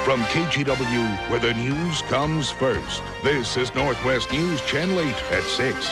From KGW, where the news comes first, this is Northwest News Channel 8 at 6.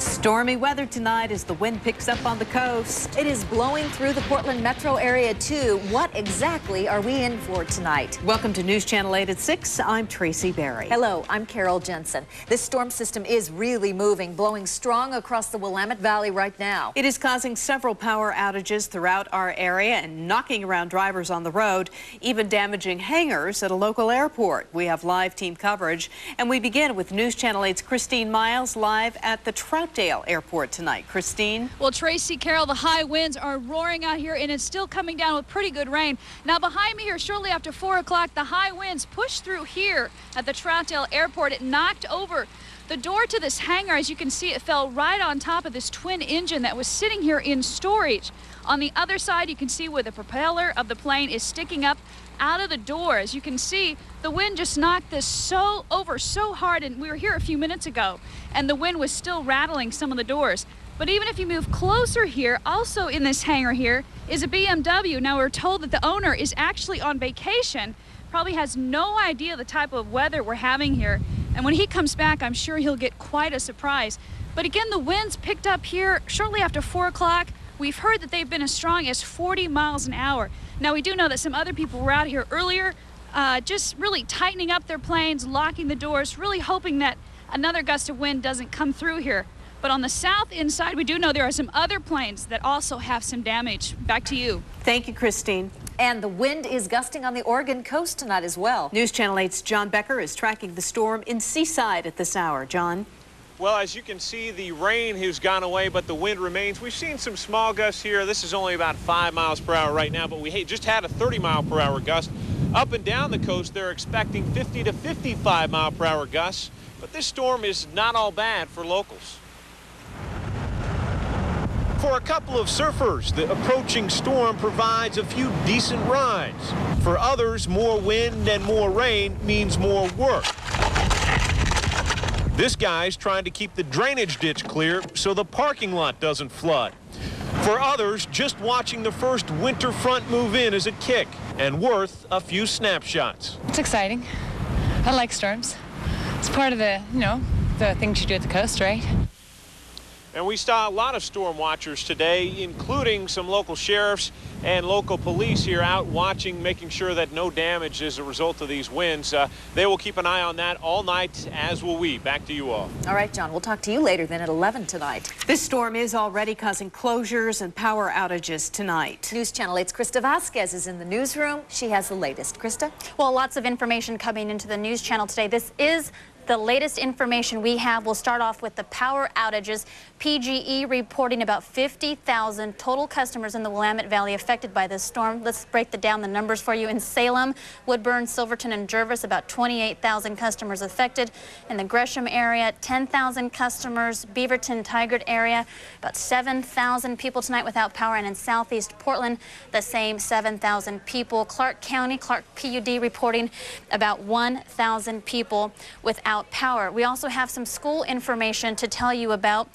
Stormy weather tonight as the wind picks up on the coast. It is blowing through the Portland metro area, too. What exactly are we in for tonight? Welcome to News Channel 8 at 6. I'm Tracy Berry. Hello, I'm Carol Jensen. This storm system is really moving, blowing strong across the Willamette Valley right now. It is causing several power outages throughout our area and knocking around drivers on the road, even damaging hangars at a local airport. We have live team coverage, and we begin with News Channel 8's Christine Miles live at the Troutdale Airport tonight. Christine? Well, Tracy, Carol, the high winds are roaring out here, and it's still coming down with pretty good rain. Now, behind me here, shortly after 4 o'clock, the high winds pushed through here at the Troutdale Airport. It knocked over the door to this hangar. As you can see, it fell right on top of this twin engine that was sitting here in storage. On the other side, you can see where the propeller of the plane is sticking up out of the door. As you can see, the wind just knocked this over so hard, and we were here a few minutes ago, and the wind was still rattling some of the doors. But even if you move closer here, also in this hangar here is a BMW. Now, we're told that the owner is actually on vacation, probably has no idea the type of weather we're having here. And when he comes back, I'm sure he'll get quite a surprise. But again, the winds picked up here shortly after 4 o'clock. We've heard that they've been as strong as 40 miles an hour. Now, we do know that some other people were out here earlier, just really tightening up their planes, locking the doors, really hoping that another gust of wind doesn't come through here. But on the south inside, we do know there are some other planes that also have some damage. Back to you. Thank you, Christine. And the wind is gusting on the Oregon coast tonight as well. News Channel 8's John Becker is tracking the storm in Seaside at this hour. John? Well, as you can see, the rain has gone away, but the wind remains. We've seen some small gusts here. This is only about 5 miles per hour right now, but we just had a 30-mile-per-hour gust. Up and down the coast, they're expecting 50 to 55-mile-per-hour gusts, but this storm is not all bad for locals. For a couple of surfers, the approaching storm provides a few decent rides. For others, more wind and more rain means more work. This guy's trying to keep the drainage ditch clear so the parking lot doesn't flood. For others, just watching the first winter front move in is a kick and worth a few snapshots. It's exciting. I like storms. It's part of the, the things you do at the coast, right? And we saw a lot of storm watchers today, including some local sheriffs and local police here out watching, making sure that no damage is a result of these winds. They will keep an eye on that all night, as will we. Back to you all. All right, John, we'll talk to you later then at 11 tonight. This storm is already causing closures and power outages tonight. News Channel 8's Krista Vasquez is in the newsroom. She has the latest. Krista? Well, lots of information coming into the News Channel today. This is the latest information we have. We'll start off with the power outages. PGE reporting about 50,000 total customers in the Willamette Valley affected by this storm. Let's break down the numbers for you. In Salem, Woodburn, Silverton, and Jervis, about 28,000 customers affected. In the Gresham area, 10,000 customers. Beaverton, Tigard area, about 7,000 people tonight without power. And in southeast Portland, the same 7,000 people. Clark County, Clark PUD reporting about 1,000 people without power. We also have some school information to tell you about.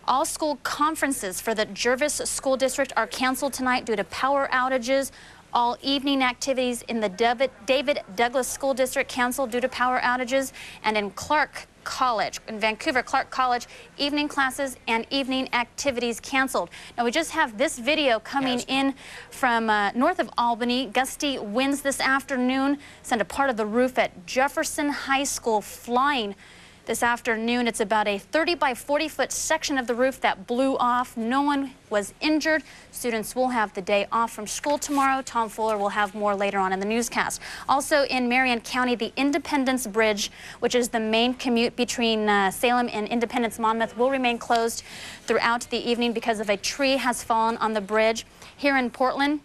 All school conferences for the Jervis School District are canceled tonight due to power outages. All evening activities in the David Douglas School District canceled due to power outages. And in Clark College, in Vancouver, Clark College, evening classes and evening activities canceled. Now, we just have this video coming in from north of Albany. Gusty winds this afternoon sent a part of the roof at Jefferson High School flying this afternoon. It's about a 30 by 40-foot section of the roof that blew off. No one was injured. Students will have the day off from school tomorrow. Tom Fuller will have more later on in the newscast. Also in Marion County, the Independence Bridge, which is the main commute between Salem and Independence Monmouth, will remain closed throughout the evening because of a tree has fallen on the bridge. Here in Portland,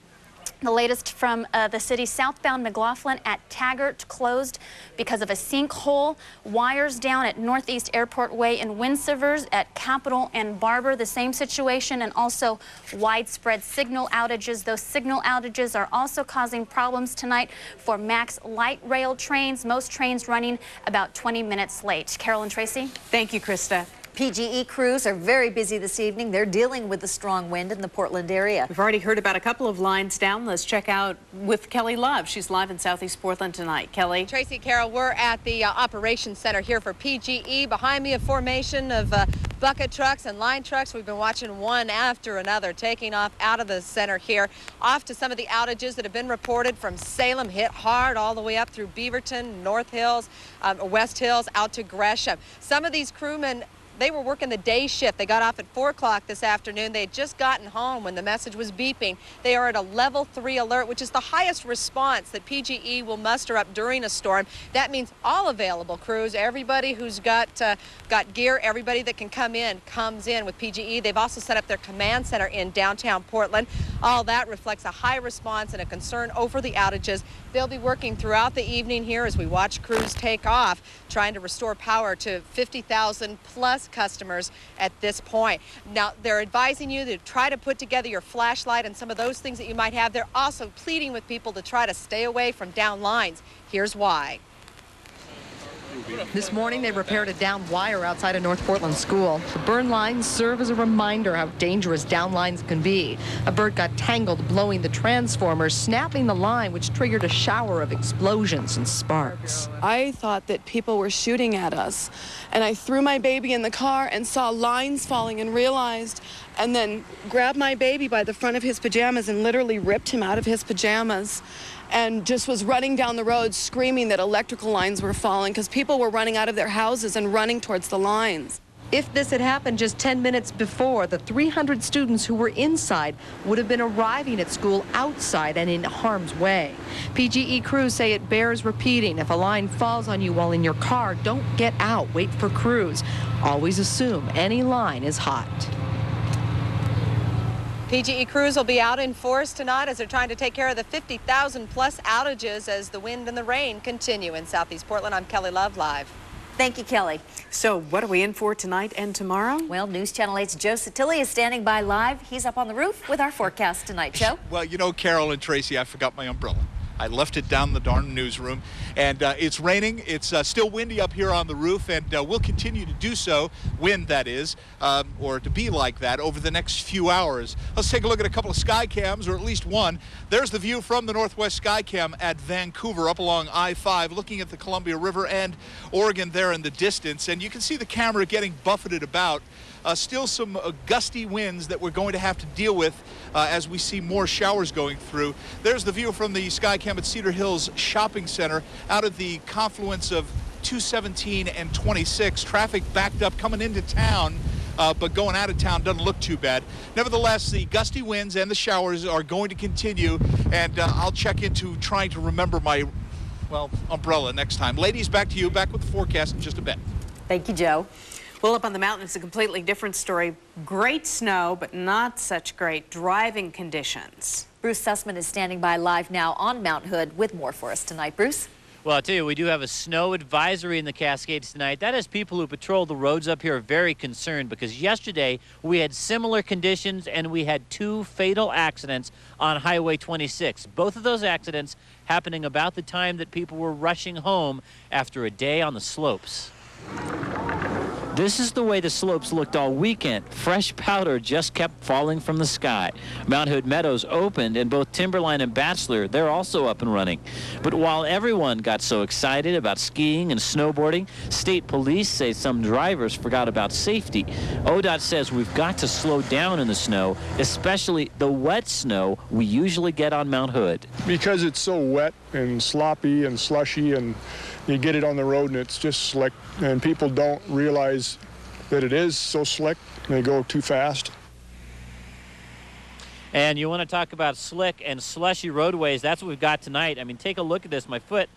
the latest from the city, southbound McLaughlin at Taggart closed because of a sinkhole. Wires down at Northeast Airport Way in Winsivers, at Capitol and Barber, the same situation, and also widespread signal outages. Those signal outages are also causing problems tonight for MAX light rail trains. Most trains running about 20 minutes late. Carol and Tracy? Thank you, Krista. PGE crews are very busy this evening. They're dealing with the strong wind in the Portland area. We've already heard about a couple of lines down. Let's check out with Kelly Love. She's live in Southeast Portland tonight. Kelly. Tracy, Carol, we're at the operations center here for PGE. Behind me, a formation of bucket trucks and line trucks. We've been watching one after another taking off out of the center here, off to some of the outages that have been reported from Salem, hit hard all the way up through Beaverton, North Hills, West Hills, out to Gresham. Some of these crewmen, they were working the day shift. They got off at 4 o'clock this afternoon. They had just gotten home when the message was beeping. They are at a level 3 alert, which is the highest response that PGE will muster up during a storm. That means all available crews, everybody who's got gear, everybody that can come in, comes in with PGE. They've also set up their command center in downtown Portland. All that reflects a high response and a concern over the outages. They'll be working throughout the evening here as we watch crews take off, trying to restore power to 50,000 plus customers at this point. Now, they're advising you to try to put together your flashlight and some of those things that you might have. They're also pleading with people to try to stay away from down lines. Here's why. This morning, they repaired a down wire outside a North Portland school. The burn lines serve as a reminder how dangerous down lines can be. A bird got tangled blowing the transformer, snapping the line, which triggered a shower of explosions and sparks. I thought that people were shooting at us, and I threw my baby in the car and saw lines falling and realized, and then grabbed my baby by the front of his pajamas and literally ripped him out of his pajamas, and just was running down the road screaming that electrical lines were falling because people were running out of their houses and running towards the lines. If this had happened just 10 minutes before, the 300 students who were inside would have been arriving at school outside and in harm's way. PGE crews say it bears repeating. If a line falls on you while in your car, don't get out. Wait for crews. Always assume any line is hot. PGE crews will be out in force tonight as they're trying to take care of the 50,000 plus outages as the wind and the rain continue in Southeast Portland. I'm Kelly Love, live. Thank you, Kelly. So what are we in for tonight and tomorrow? Well, News Channel 8's Joe Satilli is standing by live. He's up on the roof with our forecast tonight. Joe? Well, you know, Carol and Tracy, I forgot my umbrella. I left it down in the darn newsroom, and it's raining. It's still windy up here on the roof, and we'll continue to do so, wind that is, or to be like that over the next few hours. Let's take a look at a couple of sky cams, or at least one. There's the view from the Northwest Sky Cam at Vancouver up along I-5, looking at the Columbia River and Oregon there in the distance, and you can see the camera getting buffeted about. Still some gusty winds that we're going to have to deal with as we see more showers going through. There's the view from the Skycam at Cedar Hills Shopping Center out of the confluence of 217 and 26. Traffic backed up coming into town, but going out of town doesn't look too bad. Nevertheless, the gusty winds and the showers are going to continue, and I'll check into trying to remember my, well, umbrella next time. Ladies, back to you, back with the forecast in just a bit. Thank you, Joe. Well, up on the mountain, it's a completely different story. Great snow, but not such great driving conditions. Bruce Sussman is standing by live now on Mount Hood with more for us tonight. Bruce? Well, I'll tell you, we do have a snow advisory in the Cascades tonight. That is, people who patrol the roads up here are very concerned because yesterday we had similar conditions and we had 2 fatal accidents on Highway 26. Both of those accidents happening about the time that people were rushing home after a day on the slopes. This is the way the slopes looked all weekend. Fresh powder just kept falling from the sky. Mount Hood Meadows opened, and both Timberline and Bachelor, they're also up and running. But while everyone got so excited about skiing and snowboarding, state police say some drivers forgot about safety. ODOT says we've got to slow down in the snow, especially the wet snow we usually get on Mount Hood. Because it's so wet and sloppy and slushy, and you get it on the road and it's just slick, and people don't realize that it is so slick. They go too fast. And you want to talk about slick and slushy roadways, that's what we've got tonight. I mean, take a look at this. My foot,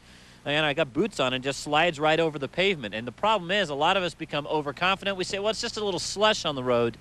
and I got boots on, and just slides right over the pavement. And the problem is a lot of us become overconfident. We say, well, it's just a little slush on the road.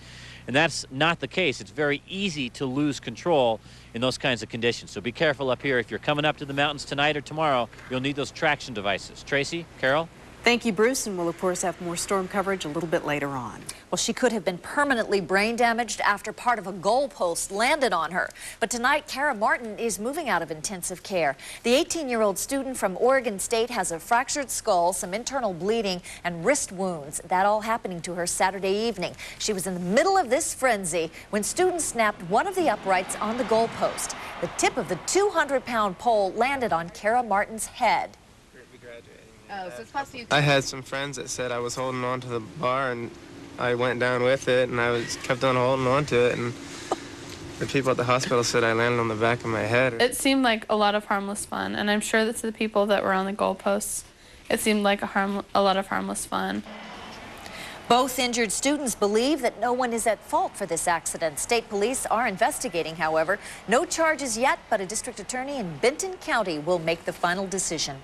And that's not the case. It's very easy to lose control in those kinds of conditions. So be careful up here. If you're coming up to the mountains tonight or tomorrow, you'll need those traction devices. Tracy, Carol? Thank you, Bruce, and we'll of course have more storm coverage a little bit later on. Well, she could have been permanently brain damaged after part of a goalpost landed on her. But tonight, Kara Martin is moving out of intensive care. The 18-year-old student from Oregon State has a fractured skull, some internal bleeding, and wrist wounds. That all happening to her Saturday evening. She was in the middle of this frenzy when students snapped one of the uprights on the goalpost. The tip of the 200-pound pole landed on Kara Martin's head. Oh, so it's possible I had some friends that said I was holding on to the bar, and I went down with it, and I kept on holding on to it, and the people at the hospital said I landed on the back of my head. It seemed like a lot of harmless fun, and I'm sure that to the people that were on the goalposts, it seemed like a lot of harmless fun. Both injured students believe that no one is at fault for this accident. State police are investigating, however. No charges yet, but a district attorney in Benton County will make the final decision.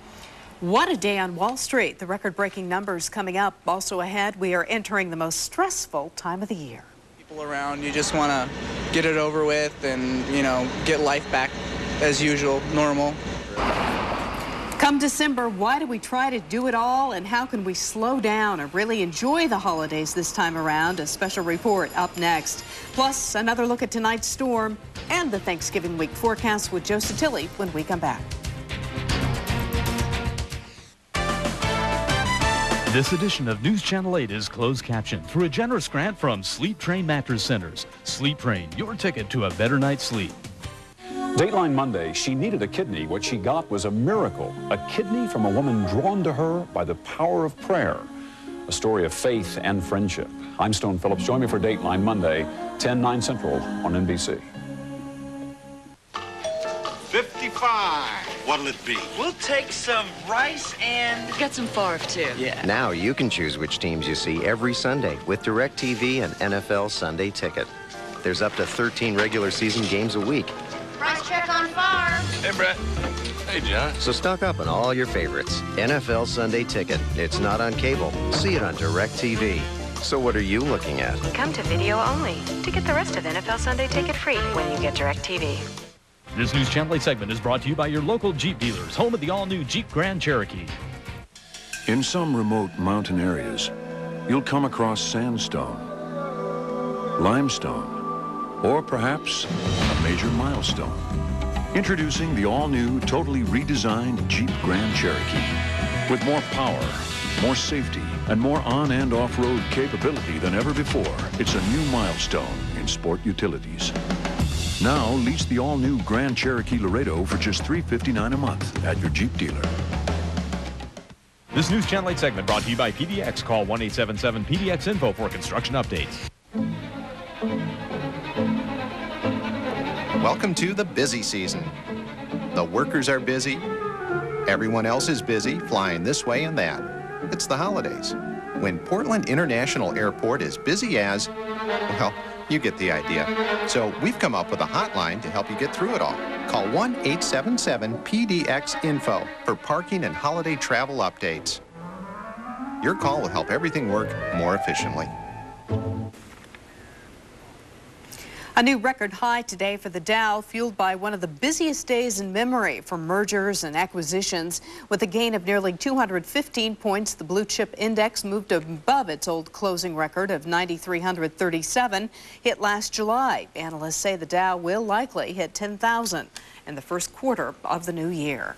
What a day on Wall Street. The record-breaking numbers coming up. Also ahead, we are entering the most stressful time of the year. People around, you just want to get it over with and, you know, get life back as usual, normal. Come December, why do we try to do it all, and how can we slow down and really enjoy the holidays this time around? A special report up next. Plus, another look at tonight's storm and the Thanksgiving week forecast with Joe Satilli when we come back. This edition of News Channel 8 is closed captioned through a generous grant from Sleep Train Mattress Centers. Sleep Train, your ticket to a better night's sleep. Dateline Monday, she needed a kidney. What she got was a miracle, a kidney from a woman drawn to her by the power of prayer. A story of faith and friendship. I'm Stone Phillips. Join me for Dateline Monday, 10/9 Central on NBC. 55. What'll it be? We'll take some rice and get some farf, too. Yeah. Now you can choose which teams you see every Sunday with DirecTV and NFL Sunday Ticket. There's up to 13 regular season games a week. Price check on farm. Hey, Brett. Hey, John. So stock up on all your favorites. NFL Sunday Ticket. It's not on cable. See it on DirecTV. So what are you looking at? Come to video only to get the rest of NFL Sunday Ticket free when you get DirecTV. This News Channel 8 segment is brought to you by your local Jeep dealers, home of the all-new Jeep Grand Cherokee. In some remote mountain areas, you'll come across sandstone, limestone, or perhaps a major milestone. Introducing the all-new, totally redesigned Jeep Grand Cherokee. With more power, more safety, and more on- and off-road capability than ever before, it's a new milestone in sport utilities. Now, lease the all-new Grand Cherokee Laredo for just $359 a month at your Jeep dealer. This News Channel 8 segment brought to you by PDX. Call 1-877-PDX-INFO for construction updates. Welcome to the busy season. The workers are busy. Everyone else is busy flying this way and that. It's the holidays. When Portland International Airport is busy as, well, you get the idea. So we've come up with a hotline to help you get through it all. Call 1-877-PDX-INFO for parking and holiday travel updates. Your call will help everything work more efficiently. A new record high today for the Dow, fueled by one of the busiest days in memory for mergers and acquisitions. With a gain of nearly 215 points, the blue chip index moved above its old closing record of 9,337, hit last July. Analysts say the Dow will likely hit 10,000 in the first quarter of the new year.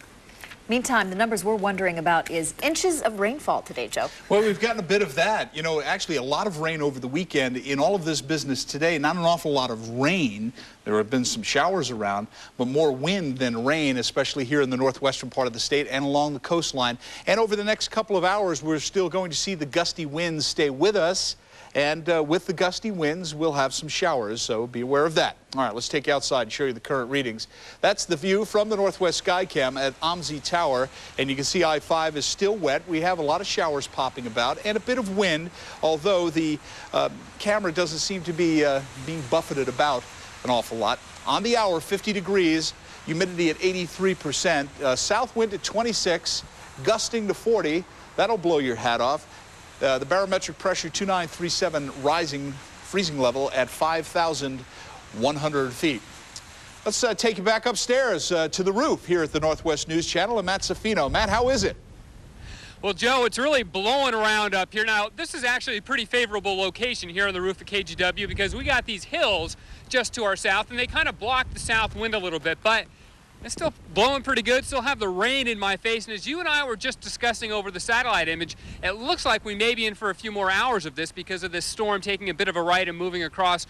Meantime, the numbers we're wondering about is inches of rainfall today, Joe. Well, we've gotten a bit of that. You know, actually a lot of rain over the weekend. In all of this business today, not an awful lot of rain. There have been some showers around, but more wind than rain, especially here in the northwestern part of the state and along the coastline. And over the next couple of hours, we're still going to see the gusty winds stay with us. And with the gusty winds, we'll have some showers, so be aware of that. All right, let's take you outside and show you the current readings. That's the view from the Northwest Skycam at OMSI Tower, and you can see I-5 is still wet. We have a lot of showers popping about and a bit of wind, although the camera doesn't seem to be being buffeted about an awful lot. On the hour, 50 degrees, humidity at 83%, south wind at 26, gusting to 40. That'll blow your hat off. The barometric pressure 2937 rising, freezing level at 5,100 feet. Let's take you back upstairs to the roof here at the Northwest News Channel and Matt Safino. Matt, how is it? Well, Joe, it's really blowing around up here. Now, this is actually a pretty favorable location here on the roof of KGW because we got these hills just to our south, and they kind of block the south wind a little bit, but it's still blowing pretty good. Still have the rain in my face, and as you and I were just discussing over the satellite image, it looks like we may be in for a few more hours of this because of this storm taking a bit of a right and moving across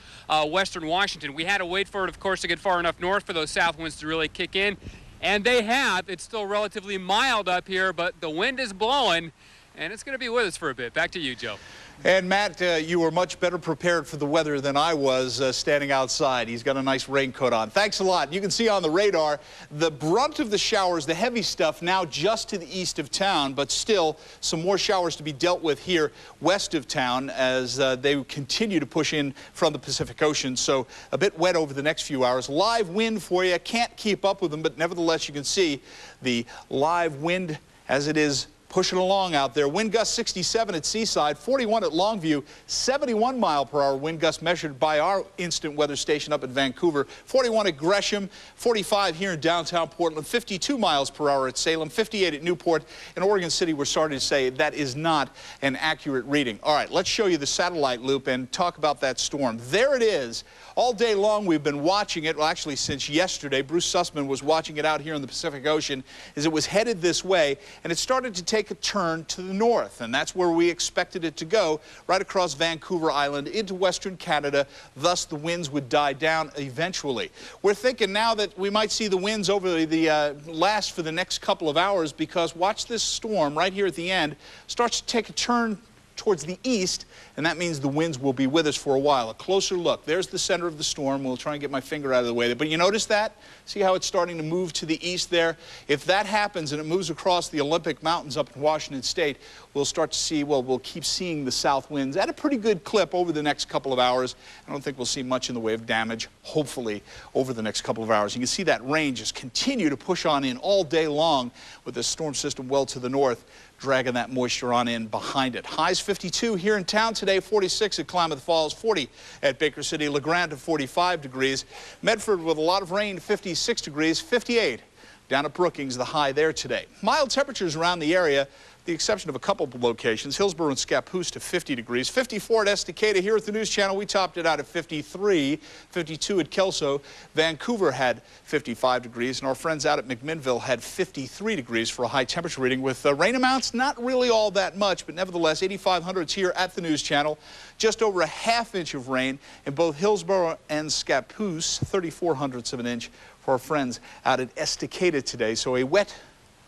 western Washington. We had to wait for it, of course, to get far enough north for those south winds to really kick in. And they have. It's still relatively mild up here, but the wind is blowing, and it's going to be with us for a bit. Back to you, Joe. And Matt, you were much better prepared for the weather than I was standing outside. He's got a nice raincoat on. Thanks a lot. You can see on the radar the brunt of the showers, the heavy stuff, now just to the east of town, but still some more showers to be dealt with here west of town as they continue to push in from the Pacific Ocean. So a bit wet over the next few hours. Live wind for you. Can't keep up with them, but nevertheless you can see the live wind as it is pushing along out there. Wind gust 67 at Seaside, 41 at Longview, 71 mile per hour wind gust measured by our instant weather station up in Vancouver, 41 at Gresham, 45 here in downtown Portland, 52 miles per hour at Salem, 58 at Newport. In Oregon City, we're starting to say that is not an accurate reading. All right, let's show you the satellite loop and talk about that storm. There it is. All day long we've been watching it, well actually since yesterday. Bruce Sussman was watching it out here in the Pacific Ocean as it was headed this way, and it started to take a turn to the north, and that's where we expected it to go, right across Vancouver Island into western Canada. Thus the winds would die down eventually. We're thinking now that we might see the winds over the last for the next couple of hours, because watch this storm right here at the end starts to take a turn towards the east, and that means the winds will be with us for a while. A closer look. There's the center of the storm. We'll try and get my finger out of the way there. But you notice that? See how it's starting to move to the east there? If that happens and it moves across the Olympic Mountains up in Washington State, we'll start to see, well, we'll keep seeing the south winds at a pretty good clip over the next couple of hours. I don't think we'll see much in the way of damage, hopefully, over the next couple of hours. You can see that rain just continue to push on in all day long with this storm system well to the north, dragging that moisture on in behind it. Highs 52 here in town today, 46 at Klamath Falls, 40 at Baker City, La Grande to 45 degrees. Medford with a lot of rain, 56 degrees, 58 down at Brookings, the high there today. Mild temperatures around the area, the exception of a couple of locations. Hillsborough and Scappoose to 50 degrees. 54 at Estacada. Here at the News Channel, we topped it out at 53. 52 at Kelso. Vancouver had 55 degrees, and our friends out at McMinnville had 53 degrees for a high temperature reading with rain amounts not really all that much, but nevertheless 8,500s here at the News Channel. Just over a ½ inch of rain in both Hillsborough and Scappoose. 3/400ths of an inch for our friends out at Estacada today. So a wet,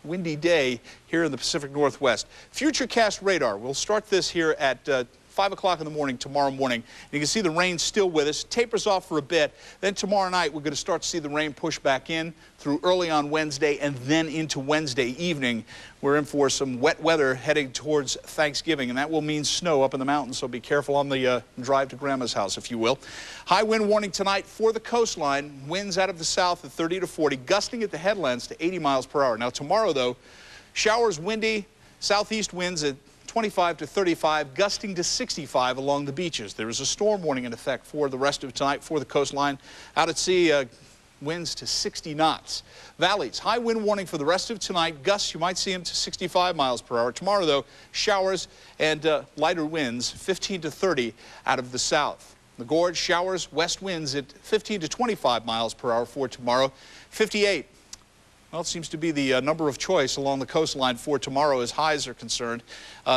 windy day here in the Pacific Northwest. Futurecast radar. We'll start this here at 5 o'clock in the morning tomorrow morning. You can see the rain still with us. Tapers off for a bit. Then tomorrow night we're going to start to see the rain push back in through early on Wednesday and then into Wednesday evening. We're in for some wet weather heading towards Thanksgiving, and that will mean snow up in the mountains, so be careful on the drive to Grandma's house, if you will. High wind warning tonight for the coastline. Winds out of the south at 30 to 40, gusting at the headlands to 80 miles per hour. Now tomorrow, though, showers, windy, southeast winds at 25 to 35, gusting to 65 along the beaches. There is a storm warning in effect for the rest of tonight for the coastline. Out at sea, winds to 60 knots. Valleys, high wind warning for the rest of tonight. Gusts, you might see them to 65 miles per hour. Tomorrow, though, showers and lighter winds, 15 to 30 out of the south. The Gorge, showers, west winds at 15 to 25 miles per hour for tomorrow. 58. Well, it seems to be the number of choice along the coastline for tomorrow as highs are concerned.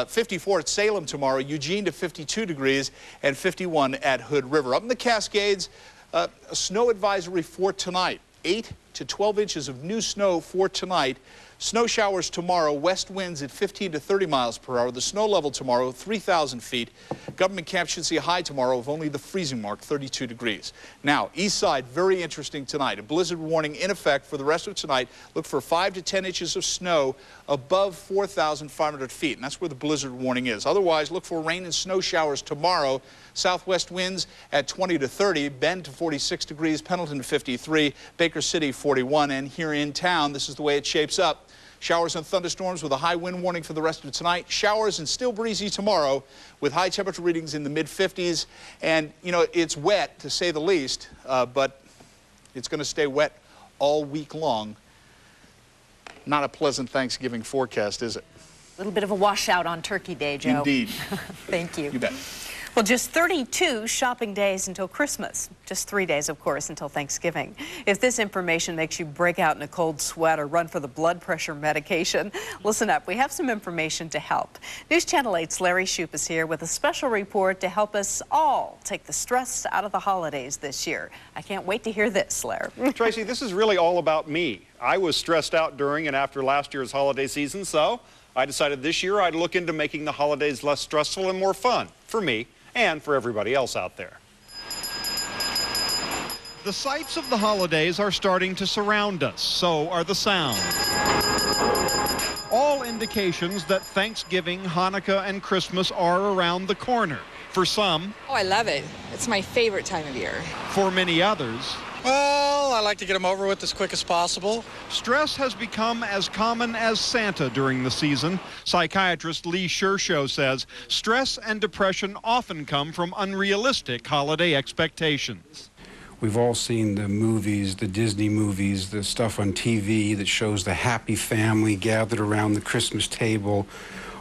54 at Salem tomorrow, Eugene to 52 degrees, and 51 at Hood River. Up in the Cascades, a snow advisory for tonight. 8 to 12 inches of new snow for tonight. Snow showers tomorrow, west winds at 15 to 30 miles per hour. The snow level tomorrow, 3,000 feet. Government camp should see a high tomorrow of only the freezing mark, 32 degrees. Now, east side, very interesting tonight. A blizzard warning in effect for the rest of tonight. Look for 5 to 10 inches of snow above 4,500 feet, and that's where the blizzard warning is. Otherwise, look for rain and snow showers tomorrow. Southwest winds at 20 to 30, Bend to 46 degrees, Pendleton to 53, Baker City 41, and here in town, this is the way it shapes up. Showers and thunderstorms with a high wind warning for the rest of tonight. Showers and still breezy tomorrow with high temperature readings in the mid-50s. And, you know, it's wet, to say the least, but it's going to stay wet all week long. Not a pleasant Thanksgiving forecast, is it? A little bit of a washout on Turkey Day, Joe. Indeed. Thank you. You bet. Well, just 32 shopping days until Christmas. Just 3 days, of course, until Thanksgiving. If this information makes you break out in a cold sweat or run for the blood pressure medication, listen up. We have some information to help. News Channel 8's Larry Shoup is here with a special report to help us all take the stress out of the holidays this year. I can't wait to hear this, Larry. Tracy, this is really all about me. I was stressed out during and after last year's holiday season, so I decided this year I'd look into making the holidays less stressful and more fun for me and for everybody else out there. The sights of the holidays are starting to surround us. So are the sounds. All indications that Thanksgiving, Hanukkah, and Christmas are around the corner. For some. Oh, I love it. It's my favorite time of year. For many others. Well, I like to get them over with as quick as possible. Stress has become as common as Santa during the season. Psychiatrist Lee Shershow says stress and depression often come from unrealistic holiday expectations. We've all seen the movies, the Disney movies, the stuff on TV that shows the happy family gathered around the Christmas table,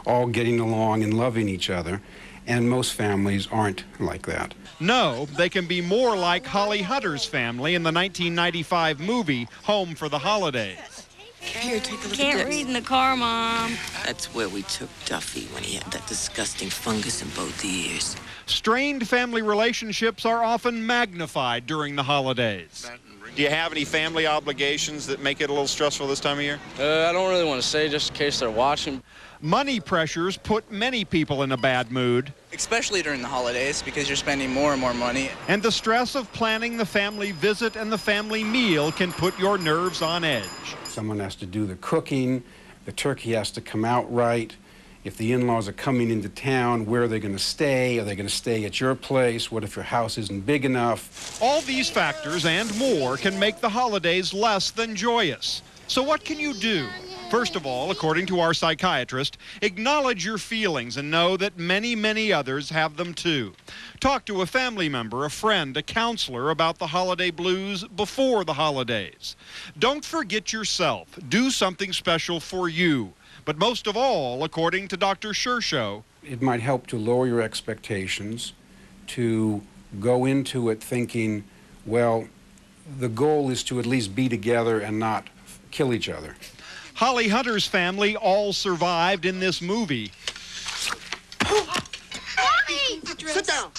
all getting along and loving each other. And most families aren't like that. No, they can be more like Holly Hutter's family in the 1995 movie Home for the Holidays. Here, take a look Can't at this. read in the car, Mom. That's where we took Duffy when he had that disgusting fungus in both ears. Strained family relationships are often magnified during the holidays. Do you have any family obligations that make it a little stressful this time of year? I don't really want to say just in case they're watching. Money pressures put many people in a bad mood. Especially during the holidays because you're spending more and more money. And the stress of planning the family visit and the family meal can put your nerves on edge. Someone has to do the cooking, the turkey has to come out right. If the in-laws are coming into town, where are they going to stay? Are they going to stay at your place? What if your house isn't big enough? All these factors and more can make the holidays less than joyous. So what can you do? First of all, according to our psychiatrist, acknowledge your feelings and know that many, many others have them too. Talk to a family member, a friend, a counselor about the holiday blues before the holidays. Don't forget yourself. Do something special for you. But most of all, according to Dr. Shershow, it might help to lower your expectations, to go into it thinking, well, the goal is to at least be together and not kill each other. Holly Hunter's family all survived in this movie. Mommy! Sit down.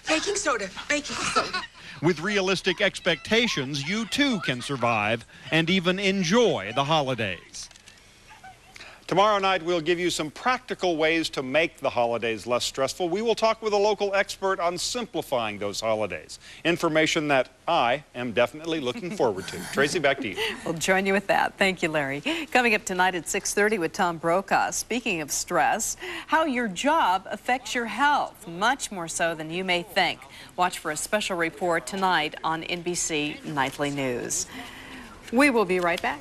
Baking soda. Baking soda. With realistic expectations, you too can survive and even enjoy the holidays. Tomorrow night, we'll give you some practical ways to make the holidays less stressful. We will talk with a local expert on simplifying those holidays. Information that I am definitely looking forward to. Tracy, back to you. We'll join you with that. Thank you, Larry. Coming up tonight at 6:30 with Tom Brokaw. Speaking of stress, how your job affects your health, much more so than you may think. Watch for a special report tonight on NBC Nightly News. We will be right back.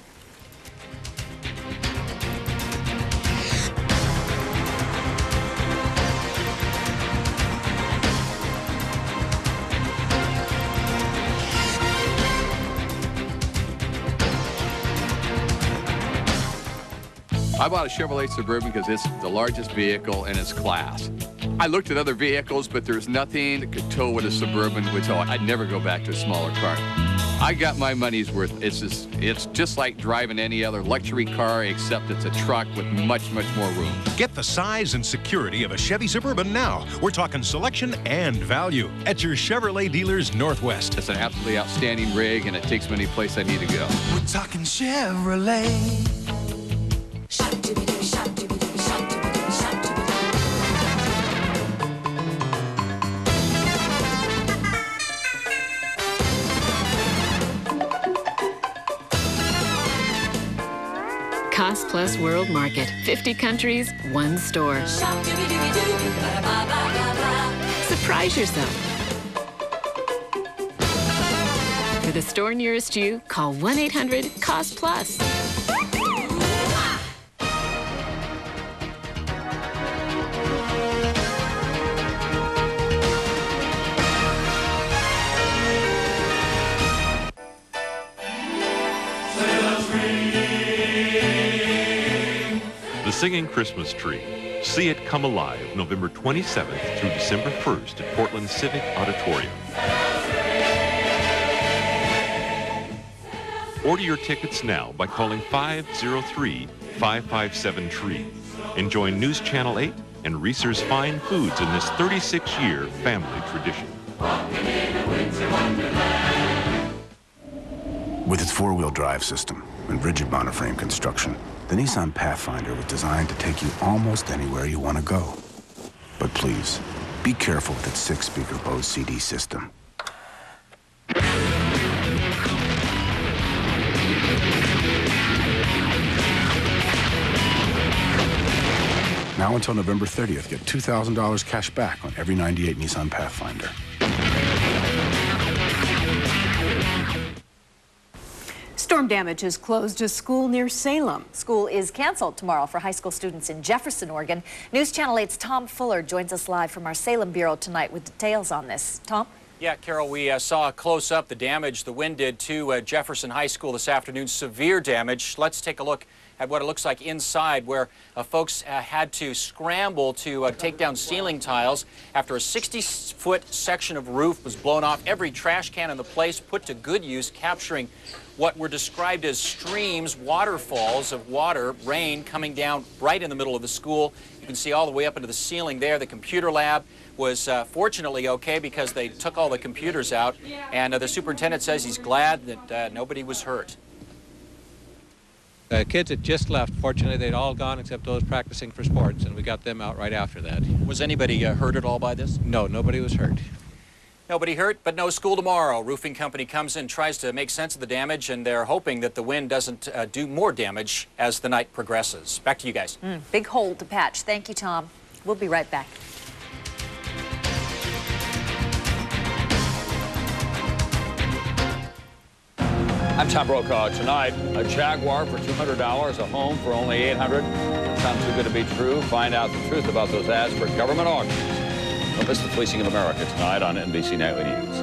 I bought a Chevrolet Suburban because it's the largest vehicle in its class. I looked at other vehicles, but there's nothing that could tow what a Suburban would tow. I'd never go back to a smaller car. I got my money's worth. It's just like driving any other luxury car, except it's a truck with much, much more room. Get the size and security of a Chevy Suburban now. We're talking selection and value at your Chevrolet dealers Northwest. It's an absolutely outstanding rig, and it takes me any place I need to go. We're talking Chevrolet. Cost Plus World Market. 50 countries, one store. Surprise yourself. For the store nearest you, call 1-800-COST-PLUS. The Singing Christmas Tree. See it come alive November 27th through December 1st at Portland Civic Auditorium. Order your tickets now by calling 503-557-TREE. And join News Channel 8 and Reese's Fine Foods in this 36-year family tradition. With its four-wheel drive system and rigid monoframe construction, the Nissan Pathfinder was designed to take you almost anywhere you want to go. But please, be careful with its 6-speaker Bose CD system. Now until November 30th, get $2,000 cash back on every 98 Nissan Pathfinder. Storm damage has closed a school near Salem. School is canceled tomorrow for high school students in Jefferson, Oregon. News Channel 8's Tom Fuller joins us live from our Salem Bureau tonight with details on this. Tom? Yeah, Carol, we saw close-up the damage the wind did to Jefferson High School this afternoon. Severe damage. Let's take a look at what it looks like inside, where folks had to scramble to take down ceiling tiles after a 60-foot section of roof was blown off. Every trash can in the place put to good use, capturing what were described as streams, waterfalls of water, rain coming down right in the middle of the school. You can see all the way up into the ceiling there. The computer lab was fortunately okay because they took all the computers out, and the superintendent says he's glad that nobody was hurt. Kids had just left. Fortunately, they'd all gone except those practicing for sports, and we got them out right after that. Was anybody hurt at all by this? No, nobody was hurt. Nobody hurt, but no school tomorrow. Roofing company comes in, tries to make sense of the damage, and they're hoping that the wind doesn't do more damage as the night progresses. Back to you guys. Big hole to patch. Thank you, Tom. We'll be right back. I'm Tom Brokaw. Tonight, a Jaguar for $200, a home for only $800. That sounds too good to be true. Find out the truth about those ads for government auctions. Don't miss the fleecing of America tonight on NBC Nightly News.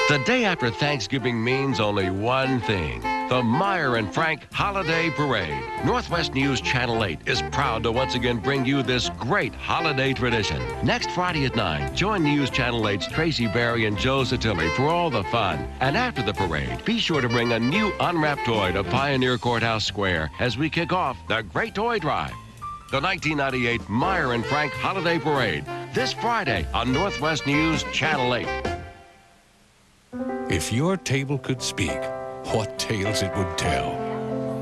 The day after Thanksgiving means only one thing. The Meyer and Frank Holiday Parade. Northwest News Channel 8 is proud to once again bring you this great holiday tradition. Next Friday at 9, join News Channel 8's Tracy Berry and Joe Satilli for all the fun. And after the parade, be sure to bring a new unwrapped toy to Pioneer Courthouse Square as we kick off the Great Toy Drive. The 1998 Meyer and Frank Holiday Parade, this Friday on Northwest News Channel 8. If your table could speak, what tales it would tell.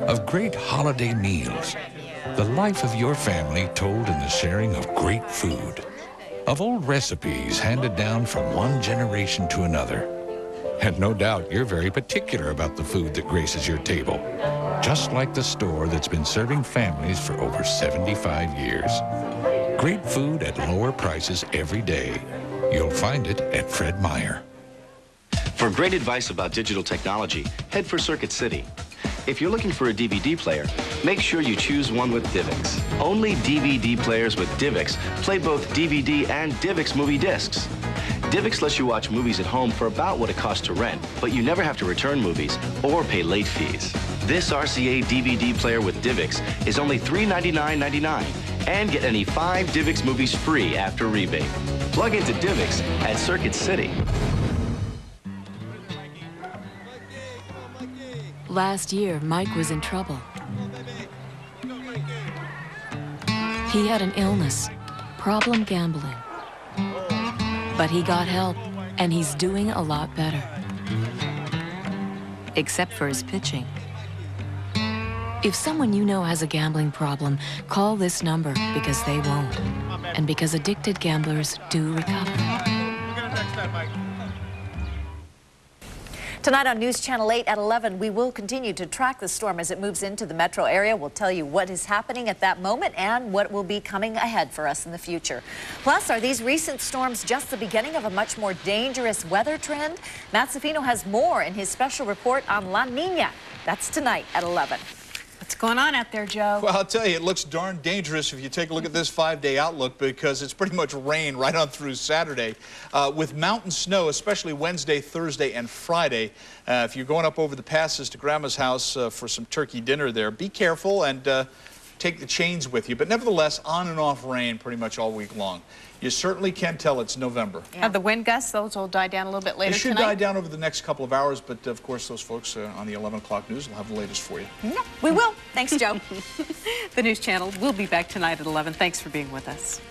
Of great holiday meals, the life of your family told in the sharing of great food. Of old recipes handed down from one generation to another. And no doubt you're very particular about the food that graces your table. Just like the store that's been serving families for over 75 years. Great food at lower prices every day. You'll find it at Fred Meyer. For great advice about digital technology, head for Circuit City. If you're looking for a DVD player, make sure you choose one with DivX. Only DVD players with DivX play both DVD and DivX movie discs. DivX lets you watch movies at home for about what it costs to rent, but you never have to return movies or pay late fees. This RCA DVD player with DivX is only $399.99 and get any 5 DivX movies free after rebate. Plug into DivX at Circuit City. Last year, Mike was in trouble. He had an illness, problem gambling. But he got help, and he's doing a lot better. Except for his pitching. If someone you know has a gambling problem, call this number because they won't. And because addicted gamblers do recover. Tonight on News Channel 8 at 11, we will continue to track the storm as it moves into the metro area. We'll tell you what is happening at that moment and what will be coming ahead for us in the future. Plus, are these recent storms just the beginning of a much more dangerous weather trend? Matt Safino has more in his special report on La Nina. That's tonight at 11. What's going on out there, Joe? Well, I'll tell you, it looks darn dangerous if you take a look at this 5-day outlook, because it's pretty much rain right on through Saturday, with mountain snow, especially Wednesday, Thursday, and Friday. If you're going up over the passes to Grandma's house for some turkey dinner there, be careful and take the chains with you. But nevertheless, on and off rain pretty much all week long. You certainly can tell it's November. Yeah. The wind gusts, those will die down a little bit later tonight? They should tonight? die down over the next couple of hours, but of course those folks on the 11 o'clock news will have the latest for you. Yeah, we will. Thanks, Joe. The News Channel will be back tonight at 11. Thanks for being with us.